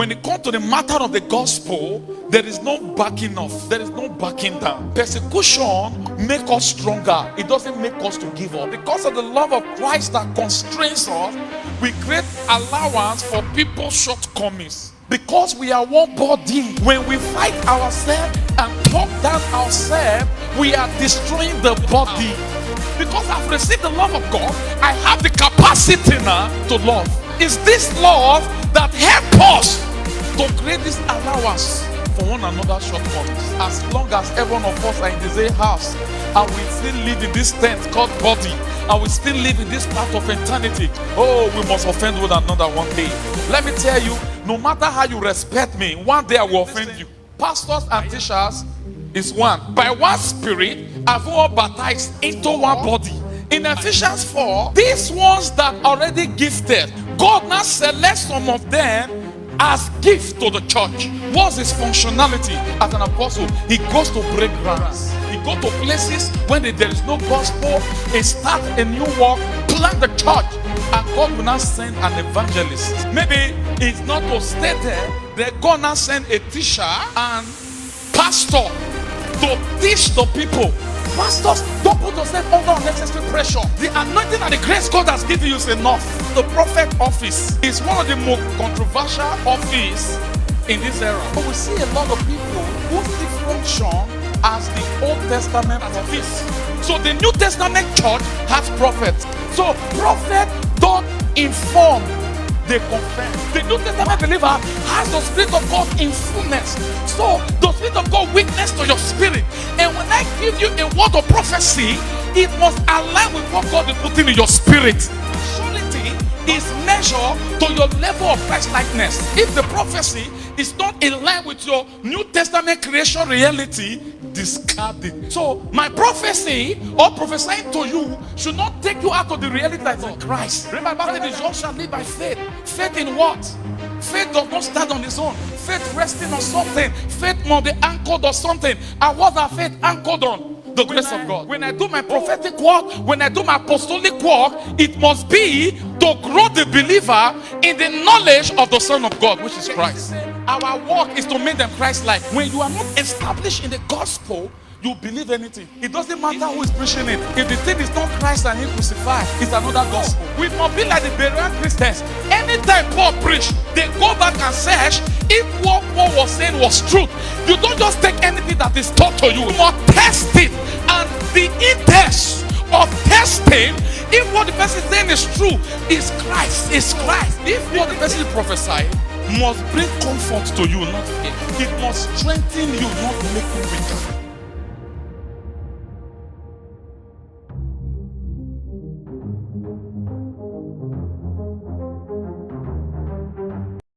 when it comes to the matter of the gospel, there is no backing off. There is no backing down. Persecution makes us stronger. It doesn't make us to give up. Because of the love of Christ that constrains us, we create allowance for people's shortcomings. Because we are one body, when we fight ourselves and talk down ourselves, we are destroying the body. Because I've received the love of God, I have the capacity now to love. It's this love that helps us to create this allowance for one another's shortcomings. As long as every one of us are in the same house, and we still live in this tent called body, and we still live in this part of eternity, oh, we must offend one another one day. Let me tell you, no matter how you respect me, one day I will offend you. Pastors and teachers is one. By one spirit, have all baptized into one body. In Ephesians 4, these ones that already gifted, God now selects some of them as gift to the church. What's his functionality as an apostle? He goes to break grounds. He goes to places when there is no gospel. He starts a new work, plant the church, and God will now send an evangelist. Maybe it's not to stay there. They're gonna send a teacher and pastor to teach the people. Pastors, don't put yourself under unnecessary pressure. The anointing and the grace God has given you is enough. The prophet office is one of the most controversial offices in this era. But we see a lot of people who still function as the Old Testament office. So the New Testament church has prophets. So prophets don't inform, they confirm. The New Testament believer has the Spirit of God in fullness. So the Spirit of God witness to your spirit. And when I give you a word of prophecy, it must align with what God is putting in your spirit. Maturity is measured to your level of Christ likeness. If the prophecy is not in line with your New Testament creation reality, discard it. So my prophecy or prophesying to you should not take you out of the reality that is in Christ. Remember, the just shall live by faith. Faith in what? Faith does not stand on its own. Faith resting on something. Faith must be anchored on something. And what are faith anchored on? The grace of God. When I do my prophetic work, when I do my apostolic work, it must be to grow the believer in the knowledge of the Son of God, which is Christ. Our work is to make them Christ-like. When you are not established in the gospel, you believe anything. It doesn't matter who is preaching it. If the thing is not Christ and Him crucified, it's another gospel. We must be like the Berean Christians. Anytime Paul preached, they go back and search if what Paul was saying was truth. You don't just take anything that is taught to you. You must test it. And the index of testing, if what the person is saying is true, is Christ. Is Christ. If what the person is prophesying must bring comfort to you, not fear. It must strengthen you, not make you weaker.